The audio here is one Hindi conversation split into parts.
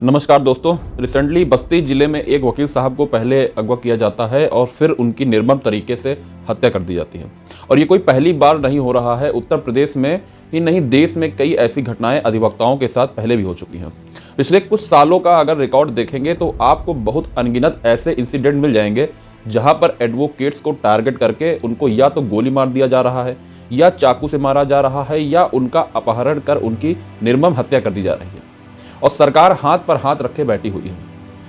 नमस्कार दोस्तों। रिसेंटली बस्ती जिले में एक वकील साहब को पहले अगवा किया जाता है और फिर उनकी निर्मम तरीके से हत्या कर दी जाती है। और ये कोई पहली बार नहीं हो रहा है। उत्तर प्रदेश में ही नहीं, देश में कई ऐसी घटनाएं अधिवक्ताओं के साथ पहले भी हो चुकी हैं। पिछले कुछ सालों का अगर रिकॉर्ड देखेंगे तो आपको बहुत अनगिनत ऐसे इंसिडेंट मिल जाएंगे जहां पर एडवोकेट्स को टारगेट करके उनको या तो गोली मार दिया जा रहा है, या चाकू से मारा जा रहा है, या उनका अपहरण कर उनकी निर्मम हत्या कर दी जा रही है। और सरकार हाथ पर हाथ रखे बैठी हुई है।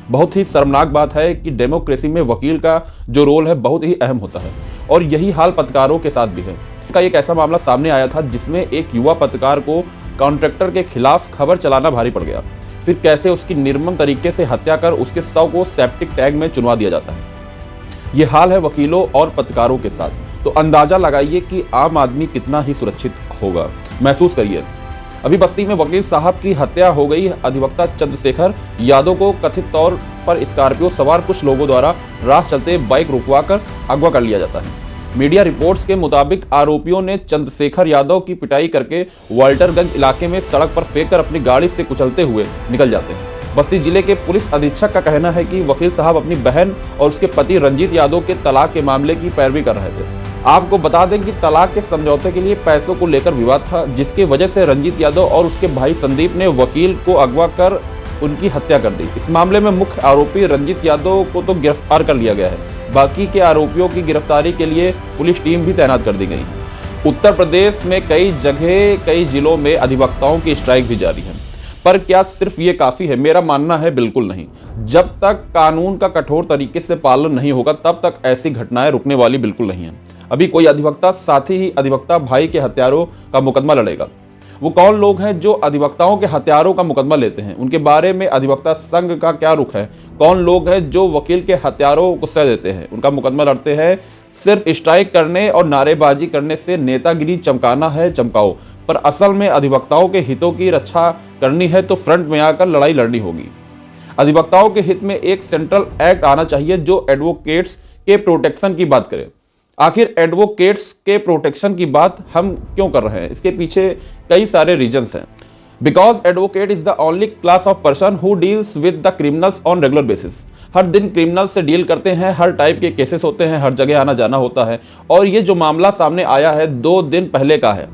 बहुत ही शर्मनाक बात है कि डेमोक्रेसी में वकील का जो रोल है बहुत ही अहम होता है, और यही हाल पत्रकारों के साथ भी है। का एक ऐसा मामला सामने आया था जिसमें एक युवा पत्रकार को कॉन्ट्रैक्टर के खिलाफ खबर चलाना भारी पड़ गया, फिर कैसे उसकी निर्मम तरीके से हत्या कर उसके शव को सेप्टिक टैंक में चुनवा दिया जाता है। ये हाल है वकीलों और पत्रकारों के साथ। तो अंदाजा लगाइए कि आम आदमी कितना ही सुरक्षित होगा। महसूस करिए। अभी बस्ती में वकील साहब की हत्या हो गई। अधिवक्ता चंद्रशेखर यादव को कथित तौर पर स्कॉर्पियो सवार कुछ लोगों द्वारा राह चलते बाइक रुकवाकर अगवा कर लिया जाता है। मीडिया रिपोर्ट्स के मुताबिक आरोपियों ने चंद्रशेखर यादव की पिटाई करके वाल्टरगंज इलाके में सड़क पर फेंक कर अपनी गाड़ी से कुचलते हुए निकल जाते हैं। बस्ती जिले के पुलिस अधीक्षक का कहना है कि वकील साहब अपनी बहन और उसके पति रंजीत यादव के तलाक के मामले की पैरवी कर रहे थे। आपको बता दें कि तलाक के समझौते के लिए पैसों को लेकर विवाद था, जिसकी वजह से रंजीत यादव और उसके भाई संदीप ने वकील को अगवा कर उनकी हत्या कर दी। इस मामले में मुख्य आरोपी रंजीत यादव को तो गिरफ्तार कर लिया गया है। बाकी के आरोपियों की गिरफ्तारी के लिए पुलिस टीम भी तैनात कर दी गई है। उत्तर प्रदेश में कई जगह कई जिलों में अधिवक्ताओं की स्ट्राइक भी जारी है। पर क्या सिर्फ ये काफ़ी है? मेरा मानना है बिल्कुल नहीं। जब तक कानून का कठोर तरीके से पालन नहीं होगा तब तक ऐसी घटनाएं रुकने वाली बिल्कुल नहीं है। अभी कोई अधिवक्ता साथी ही अधिवक्ता भाई के हत्यारों का मुकदमा लड़ेगा। वो कौन लोग हैं जो अधिवक्ताओं के हत्यारों का मुकदमा लेते हैं? उनके बारे में अधिवक्ता संघ का क्या रुख है? कौन लोग हैं जो वकील के हत्यारों को सह देते हैं, उनका मुकदमा लड़ते हैं? सिर्फ स्ट्राइक करने और नारेबाजी करने से नेतागिरी चमकाना है, चमकाओ। पर असल में अधिवक्ताओं के हितों की रक्षा करनी है तो फ्रंट में आकर लड़ाई लड़नी होगी। अधिवक्ताओं के हित में एक सेंट्रल एक्ट आना चाहिए जो एडवोकेट्स के प्रोटेक्शन की बात करे। आखिर एडवोकेट्स के प्रोटेक्शन की बात हम क्यों कर रहे हैं? इसके पीछे कई सारे रीजंस हैं। Because advocate is the only class of person who deals with the criminals on regular basis. हर दिन क्रिमिनल से डील करते हैं, हर टाइप के केसेस होते हैं, हर जगह आना जाना होता है। और ये जो मामला सामने आया है 2 दिन पहले का है।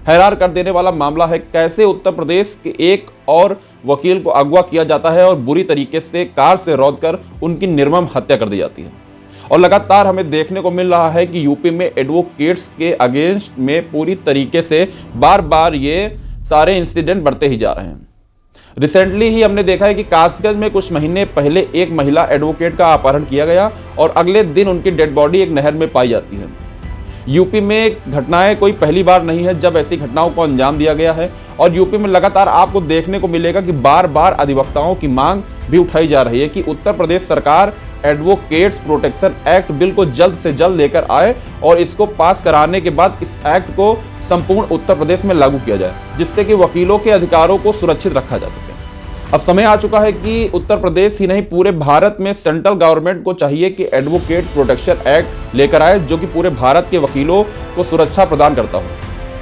हैरान कर देने वाला मामला है। कैसे उत्तर प्रदेश के एक और वकील को अगवा किया जाता है और बुरी तरीके से कार से रौंद कर उनकी निर्मम हत्या कर दी जाती है। और लगातार हमें देखने को मिल रहा है कि यूपी में एडवोकेट्स के अगेंस्ट में पूरी तरीके से बार बार ये सारे इंसिडेंट बढ़ते ही जा रहे हैं। रिसेंटली ही हमने देखा है कि कासगंज में कुछ महीने पहले एक महिला एडवोकेट का अपहरण किया गया और अगले दिन उनकी डेड बॉडी एक नहर में पाई जाती है। यूपी में घटनाएं कोई पहली बार नहीं है जब ऐसी घटनाओं को अंजाम दिया गया है। और यूपी में लगातार आपको देखने को मिलेगा कि बार बार अधिवक्ताओं की मांग भी उठाई जा रही है कि उत्तर प्रदेश सरकार एडवोकेट्स प्रोटेक्शन एक्ट बिल को जल्द से जल्द लेकर आए और इसको पास कराने के बाद इस एक्ट को संपूर्ण उत्तर प्रदेश में लागू किया जाए, जिससे कि वकीलों के अधिकारों को सुरक्षित रखा जा सके। अब समय आ चुका है कि उत्तर प्रदेश ही नहीं पूरे भारत में सेंट्रल गवर्नमेंट को चाहिए कि एडवोकेट प्रोटेक्शन एक्ट लेकर आए, जो कि पूरे भारत के वकीलों को सुरक्षा प्रदान करता हो।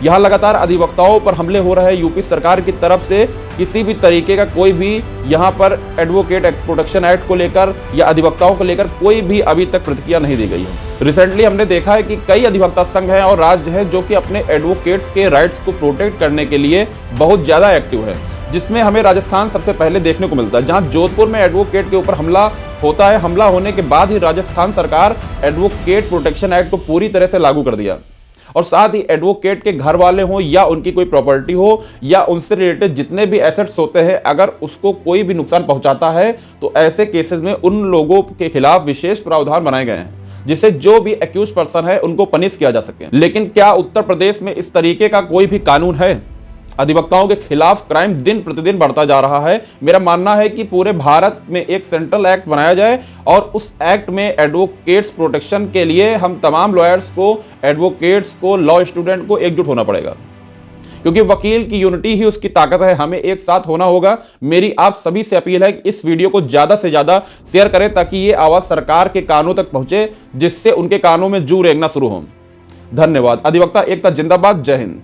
यहाँ लगातार अधिवक्ताओं पर हमले हो रहे हैं। यूपी सरकार की तरफ से किसी भी तरीके का कोई भी यहाँ पर एडवोकेट प्रोटेक्शन एक्ट को लेकर या अधिवक्ताओं को लेकर कोई भी अभी तक प्रतिक्रिया नहीं दी गई है। रिसेंटली हमने देखा है कि कई अधिवक्ता संघ हैं और राज्य हैं जो कि अपने एडवोकेट्स के राइट्स को प्रोटेक्ट करने के लिए बहुत ज़्यादा एक्टिव है, जिसमें हमें राजस्थान सबसे पहले देखने को मिलता है, जहाँ जोधपुर में एडवोकेट के ऊपर हमला होता है। हमला होने के बाद ही राजस्थान सरकार एडवोकेट प्रोटेक्शन एक्ट को पूरी तरह से लागू कर दिया। और साथ ही एडवोकेट के घर वाले हों या उनकी कोई प्रॉपर्टी हो या उनसे रिलेटेड जितने भी एसेट्स होते हैं, अगर उसको कोई भी नुकसान पहुंचाता है तो ऐसे केसेस में उन लोगों के खिलाफ विशेष प्रावधान बनाए गए हैं, जिससे जो भी एक्यूज पर्सन है उनको पनिश किया जा सके। लेकिन क्या उत्तर प्रदेश में इस तरीके का कोई भी कानून है? अधिवक्ताओं के खिलाफ क्राइम दिन प्रतिदिन बढ़ता जा रहा है। मेरा मानना है कि पूरे भारत में एक सेंट्रल एक्ट बनाया जाए और उस एक्ट में एडवोकेट्स प्रोटेक्शन के लिए हम तमाम लॉयर्स को, एडवोकेट्स को, लॉ स्टूडेंट को एकजुट होना पड़ेगा, क्योंकि वकील की यूनिटी ही उसकी ताकत है। हमें एक साथ होना होगा। मेरी आप सभी से अपील है कि इस वीडियो को ज़्यादा से ज़्यादा शेयर करें ताकि ये आवाज़ सरकार के कानों तक पहुँचे, जिससे उनके कानों में जू रेंगना शुरू हो। धन्यवाद। अधिवक्ता एकता जिंदाबाद। जय हिंद।